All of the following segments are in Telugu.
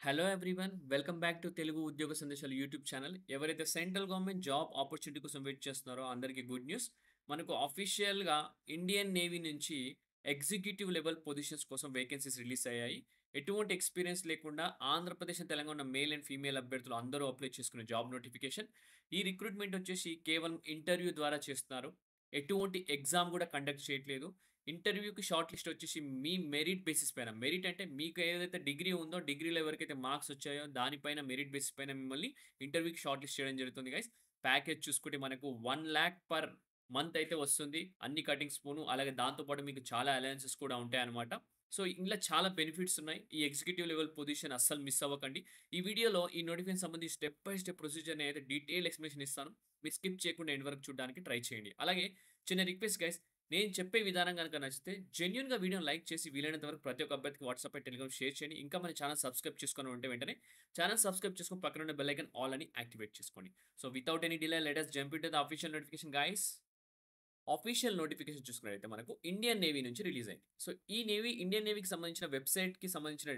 Hello everyone welcome back to Telugu ఉద్యోగ సందేశాలు యూట్యూబ్ ఛానల్. ఎవరైతే సెంట్రల్ గవర్నమెంట్ జాబ్ ఆపర్చునిటీ కోసం వెయిట్ చేస్తున్నారో అందరికీ గుడ్ న్యూస్. మనకు అఫీషియల్‌గా ఇండియన్ నేవీ నుంచి ఎగ్జిక్యూటివ్ లెవెల్ పొజిషన్స్ కోసం వేకెన్సీస్ రిలీజ్ అయ్యాయి. ఎటువంటి ఎక్స్‌పీరియన్స్ లేకుండా Andhra Pradesh and Telangana male and female అభ్యర్థులు అందరూ అప్లై చేసుకునే జాబ్ నోటిఫికేషన్. ఈ రిక్రూట్‌మెంట్ వచ్చేసి కేవలం ఇంటర్వ్యూ ద్వారా చేస్తున్నారు. ఎటువంటి ఎగ్జామ్ కూడా కండక్ట్ చేయట్లేదు. ఇంటర్వ్యూకి షార్ట్ లిస్ట్ వచ్చేసి మీ మెరిట్ బేసిస్ పైన. మెరిట్ అంటే మీకు ఏదైతే డిగ్రీ ఉందో, డిగ్రీలో ఎవరికైతే మార్క్స్ వచ్చాయో దానిపైన మెరిట్ బేసిస్ పైన మిమ్మల్ని ఇంటర్వ్యూకి షార్ట్ లిస్ట్ చేయడం జరుగుతుంది గైస్. ప్యాకేజ్ చూసుకుంటే మనకు 1,00,000 పర్ మంత్ అయితే వస్తుంది. అన్ని కటింగ్స్ పోను. అలాగే దాంతో పాటు మీకు చాలా అలయన్సెస్ కూడా ఉంటాయన్నమాట. సో, ఇందులో చాలా బెనిఫిట్స్ ఉన్నాయి. ఈ ఎగ్జిక్యూటివ్ లెవెల్ పొజిషన్ అస్సలు మిస్ అవ్వకండి. ఈ వీడియోలో ఈ నోటిఫికేషన్ సంబంధించి స్టెప్ బై స్టెప్ ప్రొసీజర్‌ని అయితే డీటెయిల్డ్ ఎక్స్‌ప్లనేషన్ ఇస్తాను. మీరు స్కిప్ చేయకుండా ఎండ్ వరకు చూడడానికి ట్రై చేయండి. అలాగే చిన్న రిక్వెస్ట్ గైస్, నేను చెప్పే విధానం గనుక నచ్చితే జెన్యూన్‌గా వీడియోని లైక్ చేసి వీలైనంత వరకు ప్రతి ఒక్క అభ్యర్థికి వాట్సాప్, టెలిగ్రామ్ షేర్ చేయండి. ఇంకా మన ఛానెల్ సబ్స్క్రైబ్ చేసుకొని ఉంటే వెంటనే ఛానెల్ సబ్స్క్రైబ్ చేసుకొని పక్కన ఉన్న బెల్ ఐకాన్ ఆల్ అని యాక్టివేట్ చేసుకోండి. So, without any delay let us jump into the official notification guys. Official notification చూసుకున్నట్టయితే మనకు ఇండియన్ నేవీ నుంచి రిలీజ్ అయింది. సో, ఈ ఇండియన్ నేవీకి సంబంధించిన వెబ్‌సైట్‌కి సంబంధించిన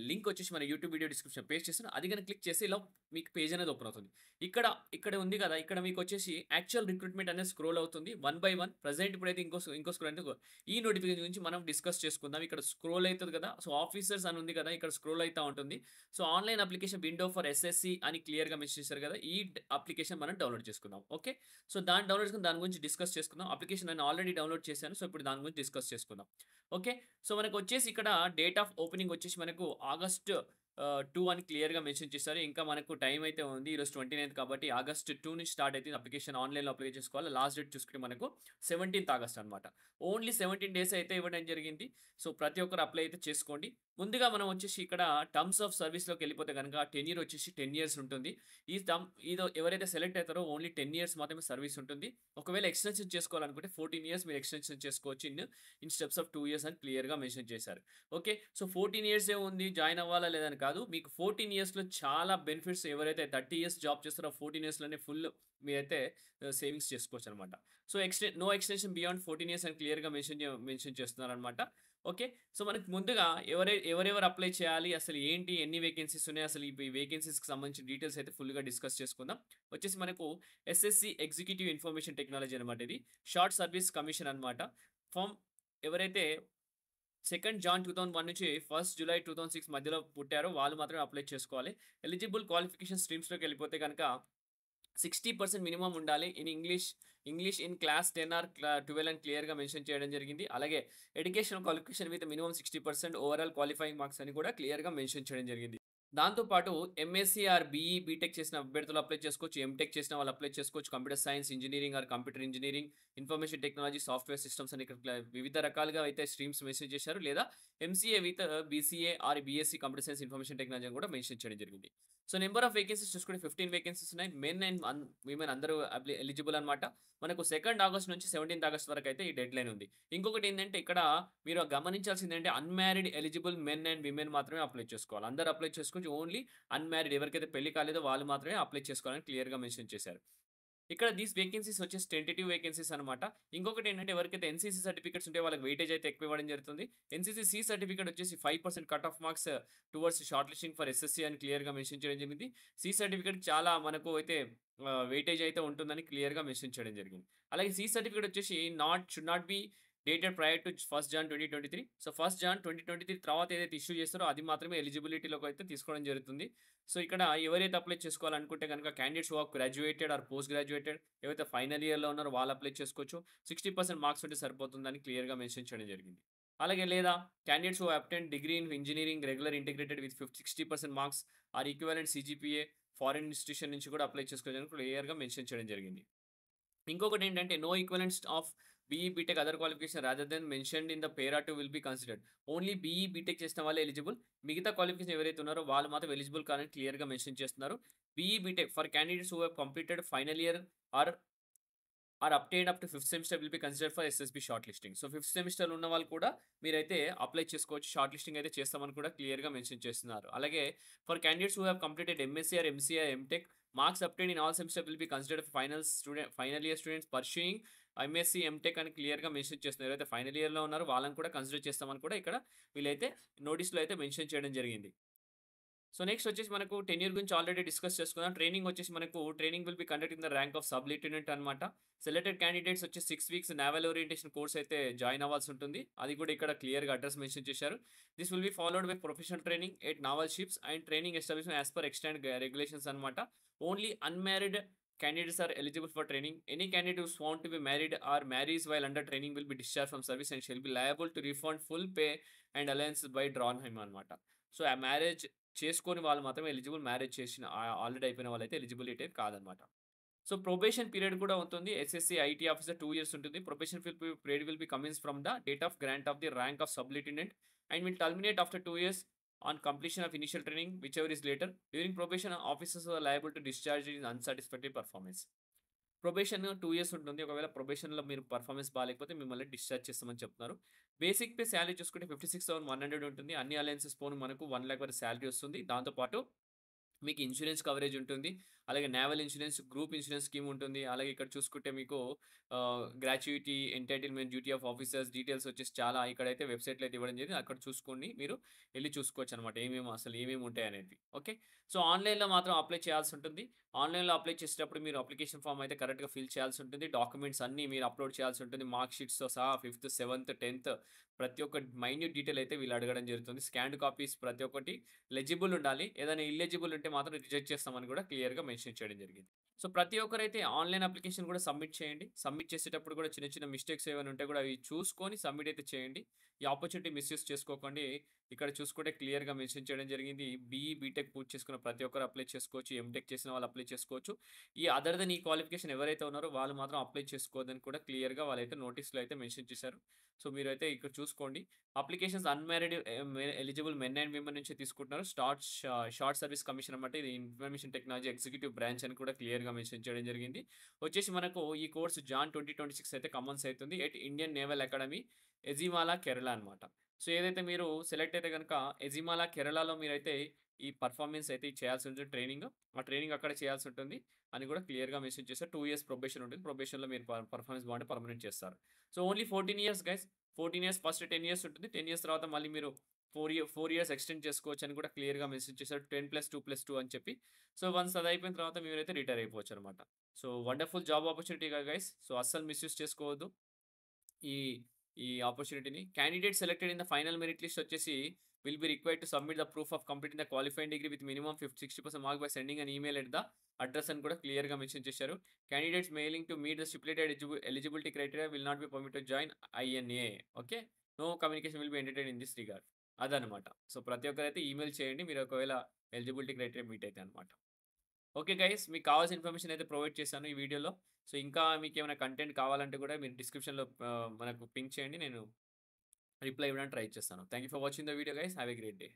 లింక్ వచ్చేసి మన యూట్యూబ్ వీడియో డిస్క్రిప్షన్ పేస్ట్ చేస్తాను. అది గనుక క్లిక్ చేస్తే ఇలా మీకు పేజ్ అనేది ఓపెన్ అవుతుంది. ఇక్కడ ఇక్కడ ఉంది కదా! ఇక్కడ మీకు వచ్చేసి యాక్చువల్ రిక్రూట్‌మెంట్ అనేది స్క్రోల్ అవుతుంది. వన్ బై వన్ ప్రెజెంట్ ఇప్పుడైతే ఇంకో స్క్రోల్ అంటే ఈ నోటిఫికేషన్ గురించి మనం డిస్కస్ చేసుకుందాం. ఇక్కడ స్క్రోల్ అయితది కదా! సో, ఆఫీసర్స్ అని ఉంది కదా! ఇక్కడ స్క్రోల్ అయితా ఉంటుంది. So, online application window for SSC అని క్లియర్‌గా మెన్షన్ చేశారు కదా! ఈ అప్లికేషన్ మనం డౌన్‌లోడ్ చేసుకుందాం. ఓకే. సో, దాన్ని డౌన్‌లోడ్ చేసుకొని దాని గురించి డిస్కస్ చేసుకుందాం. అప్లికేషన్ నేను ఆల్రెడీ డౌన్‌లోడ్ చేశాను. సో, ఇప్పుడు దాని గురించి డిస్కస్ చేసుకుందాం. ఓకే. సో, మనకొచ్చేసి ఇక్కడ డేట్ ఆఫ్ ఓపెనింగ్ వచ్చేసి మనకు ఆగస్ట్ 2 అని క్లియర్‌గా మెన్షన్ చేశారు. ఇంకా మనకు టైమ్ అయితే ఉంది. ఈరోజు 29థ్ కాబట్టి ఆగస్ట్ 2 నుంచి స్టార్ట్ అయితుంది. అప్లికేషన్ ఆన్‌లైన్‌లో అప్లై చేసుకోవాలి. లాస్ట్ డేట్ చూసుకుంటే మనకు 17థ్ ఆగస్ట్ అనమాట. ఓన్లీ 17 డేస్ అయితే ఇవ్వడం జరిగింది. సో, ప్రతి ఒక్కరు అప్లై అయితే చేసుకోండి. ముందుగా మనం వచ్చేసి ఇక్కడ టర్మ్స్ ఆఫ్ సర్వీస్‌లోకి వెళ్ళిపోతే గనుక టెన్యూర్ వచ్చేసి 10 ఇయర్స్ ఉంటుంది. ఈ టర్మ్ ఎవరైతే సెలెక్ట్ అవుతారో ఓన్లీ 10 ఇయర్స్ మాత్రమే సర్వీస్ ఉంటుంది. ఒకవేళ ఎక్స్‌టెన్షన్ చేసుకోవాలనుకుంటే 14 ఇయర్స్ మీరు ఎక్స్‌టెన్షన్ చేసుకోవచ్చు ఇన్ స్టెప్స్ ఆఫ్ 2 ఇయర్స్ అని క్లియర్‌గా మెన్షన్ చేశారు. ఓకే. సో, 14 ఇయర్సే ఉంది. జాయిన్ అవ్వాలా లేదని కాదు. మీకు 14 ఇయర్స్‌లో చాలా బెనిఫిట్స్ ఎవరైతే 30 ఇయర్స్ జాబ్ చేస్తారో 14 ఇయర్స్‌లోనే ఫుల్ మీరైతే సేవింగ్స్ చేసుకోవచ్చనమాట. So, no extension beyond 14 years అని క్లియర్‌గా మెన్షన్ చేస్తున్నారనమాట. ఓకే. సో, మనకు ముందుగా ఎవరెవరు అప్లై చేయాలి? అసలు ఏంటి? ఎన్ని వేకెన్సీస్ ఉన్నాయి? అసలు ఈ వేకెన్సీస్‌కి సంబంధించిన డీటెయిల్స్ అయితే ఫుల్‌గా డిస్కస్ చేసుకుందాం. వచ్చేసి మనకు ఎస్ఎస్‌సి ఎగ్జిక్యూటివ్ ఇన్ఫర్మేషన్ టెక్నాలజీ అనమాట ఇది. షార్ట్ సర్వీస్ కమిషన్ అనమాట. ఫ్రమ్ ఎవరైతే 2 జాన్ 2001 నుంచి 1 జులై 2006 మధ్యలో పుట్టారో వాళ్ళు మాత్రమే అప్లై చేసుకోవాలి. ఎలిజిబుల్ క్వాలిఫికేషన్ స్ట్రీమ్స్‌లోకెళ్ళిపోతే గనక 60% మినిమమ్ ఉండాలి. ఇంగ్లీష్ ఇన్ క్లాస్ 10 ఆర్ 12 అని క్లియర్‌గా మెన్షన్ చేయడం జరిగింది. అలాగే educational qualification with minimum 60% overall qualifying marks అని కూడా క్లియర్‌గా మెన్షన్ చేయడం జరిగింది. దాంతో పాటు ఎంఎస్సీ ఆర్ బీఈ, బీటెక్ చేసిన అభ్యర్థులు అప్లై చేసుకోవచ్చు. ఎంటెక్ చేసిన వాళ్ళు అప్లై చేసుకోవచ్చు. Computer science engineering or computer engineering, information technology, software systems అని ఇక్కడ వివిధ రకాలుగా అయితే స్ట్రీమ్స్ మెన్షన్ చేశారు. లేదా MCA with BCA or BSc computer science information technology అని కూడా మెన్షన్ చేయడం జరిగింది. సో, నంబర్ ఆఫ్ వేకెన్సీస్ చూసుకుంటే 15 వేకెన్సీస్ ఉన్నాయి. మెన్ అండ్ విమెన్ అందరూ ఎలిజిబుల్ అనమాట. మనకు 2 ఆగస్ట్ నుంచి 17థ్ ఆగస్ట్ వరకు అయితే ఈ డెడ్‌లైన్ ఉంది. ఇంకొకటి ఏందంటే ఇక్కడ మీరు గమనించాల్సిందేంటంటే unmarried eligible men and women మాత్రమే అప్లై చేసుకోవాలి. అందరూ అప్లై చేసుకోవచ్చు. ఓన్లీ అన్‌మ్యారీడ్ ఎవరికైతే పెళ్లి కాలేదో వాళ్ళు మాత్రమే అప్లై చేసుకోవాలని క్లియర్‌గా మెన్షన్ చేశారు. ఇక్కడ దీస్ వేకెన్సీస్ వచ్చేసి టెంటేటివ్ వేకెన్సీస్ అనమాట. ఇంకొకటేంటంటే ఎవరికైతే ఎన్‌సీసీ సర్టిఫికేట్స్ ఉంటాయో వాళ్ళకి వెయిటేజ్ అయితే ఎక్కువ ఇవ్వడం జరుగుతుంది. ఎన్‌సీసీ సి సర్టిఫికేట్ వచ్చేసి 5% cut off marks towards short listing for SSC అని క్లియర్‌గా మెన్షన్ చేయడం జరిగింది. సి సర్టిఫికేట్ చాలా మనకు అయితే వెయిటేజ్ అయితే ఉంటుందని క్లియర్‌గా మెన్షన్ చేయడం జరిగింది. అలాగే సి సర్టిఫికేట్ వచ్చేసి should not be dated prior to 1 Jan 2023. So, 1 Jan 2023 తర్వాత ఏదైతే ఇష్యూ చేస్తారో అది మాత్రమే ఎలిజిబిలిటీలోకి అయితే తీసుకోవడం జరుగుతుంది. సో, ఇక్కడ ఎవరైతే అప్లై చేసుకోవాలనుకుంటే గనుక candidates who have graduated or post graduated ఎవరైతే ఫైనల్ ఇయర్‌లో ఉన్నారో వాళ్ళు అప్లై చేసుకోవచ్చు. 60% మార్క్స్ ఉంటే సరిపోతుందని క్లియర్‌గా మెన్షన్ చేయడం జరిగింది. అలాగే లేదా candidates who obtained degree in engineering regular integrated with 60% marks or equivalent CGPA foreign institution నుంచి కూడా అప్లై చేసుకోవచ్చని క్లియర్‌గా మెన్షన్ చేయడం జరిగింది. ఇంకొకటేంటంటే no equivalence of BE, BTech other qualification rather than mentioned in the para 2 will be considered. Only BE, BTech చేసిన వాళ్ళే ఎలిజిబుల్. మిగతా క్వాలిఫికేషన్ ఎవరైతే ఉన్నారో వాళ్ళు మాత్రం ఎలిజిబుల్ కాదని క్లియర్‌గా మెన్షన్ చేస్తున్నారు. BE, BTech for candidates who have completed final year or obtained up to 5th semester will be considered for SSB short listing. So, 5th సెమిస్టర్‌లో ఉన్న వాళ్ళు కూడా మీరైతే అప్లై చేసుకోవచ్చు. షార్ట్ లిస్టింగ్ అయితే చేస్తామని కూడా క్లియర్‌గా మెన్షన్ చేస్తున్నారు. అలాగే for candidates who have completed MSc or MCA, MTech marks obtained in all semester will be considered final year students pursuing MSc, MTech అని క్లియర్‌గా మెన్షన్ చేస్తున్నారు. ఎవరైతే ఫైనల్ ఇయర్‌లో ఉన్నారో వాళ్ళని కూడా కన్సిడర్ చేస్తామని కూడా ఇక్కడ వీళ్ళైతే నోటీస్‌లో అయితే మెన్షన్ చేయడం జరిగింది. సో నెక్స్ట్ వచ్చేసి మనకు టెన్యూర్ గురించి ఆల్రెడీ డిస్కస్ చేసుకున్నాం. ట్రైనింగ్ వచ్చేసి మనకు training will be conduct in the rank of sub lieutenant అనమాట. సెలెక్టెడ్ క్యాండిడేట్స్ వచ్చి 6 వీక్స్ నావల్ ఓరియంటేషన్ కోర్స్ అయితే జాయిన్ అవ్వాల్సి ఉంటుంది. అది కూడా ఇక్కడ క్లియర్‌గా అడ్రస్ మెన్షన్ చేశారు. This will be followed by professional training at naval ships and training establishment as per extend regulations అనమాట. Only unmarried candidates are eligible for training. Any candidate who want to be married or marries while under training will be discharged from service and shall be liable to refund full pay and allowances by Dronheim అనమాట. సో ఆ మ్యారేజ్ చేసుకొని వాళ్ళు మాత్రమే ఎలిజిబుల్. మ్యారేజ్ చేసిన ఆల్రెడీ అయిపోయిన వాళ్ళైతే ఎలిజిబిలిటీ అయితే కాదనమాట. సో ప్రొబేషన్ పీరియడ్ కూడా ఉంటుంది. ఎస్ఎస్‌సి ఐటీ ఆఫీసర్ 2 ఇయర్స్ ఉంటుంది. Probation period will be Cummins from the date of grant of the rank of sub lieutenant and will terminate after 2 years on completion of initial training, whichever is later. During probation, officers are liable to discharge in unsatisfactory performance. Probation 2 years ఉంటుంది. ఒకవేళ ప్రొబేషన్‌లో మీరు పర్ఫార్మెన్స్ బాలేకపోతే మిమ్మల్ని డిశ్చార్జ్ చేస్తామని చెప్తున్నారు. బేసిక్ పే సాలరీ చూసుకుంటే 56,100 ఉంటుంది. అన్ని అలయన్సెస్ పోను మనకు 1,00,000 వరకు సాలరీ వస్తుంది. దాంతో పాటు మీకు ఇన్సూరెన్స్ కవరేజ్ ఉంటుంది. అలాగే naval insurance, group insurance scheme ఉంటుంది. అలాగే ఇక్కడ చూసుకుంటే మీకు gratuity, entitlement, duty of officers details వచ్చేసి చాలా ఇక్కడైతే వెబ్‌సైట్‌లో అయితే ఇవ్వడం జరిగింది. అక్కడ చూసుకోండి. మీరు ఎళ్లి చూసుకోవచ్చనమాట. ఏమేమి ఉంటాయనేది. ఓకే. సో ఆన్‌లైన్‌లో మాత్రం అప్లై చేయాల్సి ఉంటుంది. ఆన్‌లైన్‌లో అప్లై చేసేటప్పుడు మీరు అప్లికేషన్ ఫార్మ్ అయితే కరెక్ట్‌గా ఫిల్ చేయాల్సి ఉంటుంది. డాక్యుమెంట్స్ అన్నీ మీరు అప్‌లోడ్ చేయాల్సి ఉంటుంది. మార్క్ షీట్స్‌తో సహా 5థ్, 7థ్, 10థ్ ప్రతి ఒక్క మైన్యూట్ డీటెయిల్ అయితే వీళ్ళు అడగడం జరుగుతుంది. స్కాన్డ్ కాపీస్ ప్రతి ఒక్కటి లెజిబుల్ ఉండాలి. ఏదైనా ఇల్లెజిబుల్ ఉంటే మాత్రం రిజెక్ట్ చేస్తామని కూడా క్లియర్‌గా మెన్షన్ చేయడం జరిగింది. సో ప్రతి ఒక్కరైతే ఆన్‌లైన్ అప్లికేషన్ కూడా సబ్మిట్ చేయండి. సబ్మిట్ చేసేటప్పుడు కూడా చిన్న చిన్న మిస్టేక్స్ ఏమైనా ఉంటే కూడా అవి చూసుకొని సబ్మిట్ అయితే చేయండి. ఈ ఆపర్చునిటీ మిస్‌యూజ్ చేసుకోకండి. ఇక్కడ చూసుకుంటే క్లియర్‌గా మెన్షన్ చేయడం జరిగింది. బీఈ, బీటెక్ పూర్తి చేసుకున్న ప్రతి ఒక్కరు అప్లై చేసుకోవచ్చు. ఎంటెక్ చేసిన వాళ్ళు అప్లై చేసుకోవచ్చు. ఈ అదర్ దెన్ ఈ క్వాలిఫికేషన్ ఎవరైతే ఉన్నారో వాళ్ళు మాత్రం అప్లై చేసుకోవద్దని కూడా క్లియర్‌గా వాళ్ళైతే నోటీస్‌లో అయితే మెన్షన్ చేశారు. సో మీరైతే ఇక్కడ చూసుకోండి. Applications unmarried eligible men and women నుంచి తీసుకుంటున్నారు. షార్ట్ సర్వీస్ కమిషన్ అన్నమాట. ఇది ఇన్ఫర్మేషన్ టెక్నాలజీ ఎగ్జిక్యూటివ్ బ్రాంచ్ అని కూడా క్లియర్‌గా మెన్షన్ చేయడం జరిగింది. వచ్చేసి మనకు ఈ కోర్స్ జాన్ 2026 అయితే కమెన్స్ అవుతుంది. At Indian naval academy, Ezhimala, Kerala అనమాట. సో ఏదైతే మీరు సెలెక్ట్ అయితే గనుక ఎజిమాలా, కేరళలో మీరైతే ఈ పర్ఫార్మెన్స్ అయితే చేయాల్సి ఉంటుంది ట్రైనింగ్. ఆ ట్రైనింగ్ అక్కడ చేయాల్సి ఉంటుంది అని కూడా క్లియర్‌గా మెన్షన్ చేశారు. 2 ఇయర్స్ ప్రొబేషన్ ఉంటుంది. ప్రొబేషన్‌లో మీరు పర్ఫార్మెన్స్ బాగుంటే పర్మనెంట్ చేస్తారు. So only 14 years guys. 14 years first 10 years ఉంటుంది. 10 ఇయర్స్ తర్వాత మళ్ళీ మీరు 4 ఇయర్స్ ఎక్స్టెండ్ చేసుకోవచ్చు అని కూడా క్లియర్‌గా మెన్షన్ చేశారు. 10+2+2 అని చెప్పి. సో వన్స్ అది అయిపోయిన తర్వాత మీరైతే రిటైర్ అయిపోవచ్చు అనమాట. సో వండర్‌ఫుల్ జాబ్ ఆపర్చునిటీగా గైస్. సో అస్సలు మిస్‌యూజ్ చేసుకోవద్దు. ఈ ఈ ఆపర్చునిటీని. Candidate selected in the final merit list వచ్చేసి will be required to submit the proof of completing the qualifying degree with minimum 60% mark by sending an email at the address అని కూడా క్లియర్‌గా మెన్షన్ చేశారు. Candidates mailing to meet the stipulated eligibility criteria will not be permitted join INA. Okay. No communication will be entertained in this regard. అదనమాట. సో ప్రతి ఒక్కరైతే ఈమెయిల్ చేయండి. మీరు ఒకవేళ ఎలిజిబిలిటీ క్రైటీరియా మీట్ అయితే అనమాట. Okay guys. మీకు కావాల్సిన ఇన్ఫర్మేషన్ అయితే ప్రొవైడ్ చేశాను ఈ వీడియోలో. సో ఇంకా మీకేమైనా కంటెంట్ కావాలంటే కూడా మీరు డిస్క్రిప్షన్‌లో మనకు పింక్ చేయండి. నేను రిప్లై ఇవ్వడానికి ట్రై చేస్తాను. Thank you for watching the video guys. Have a great day.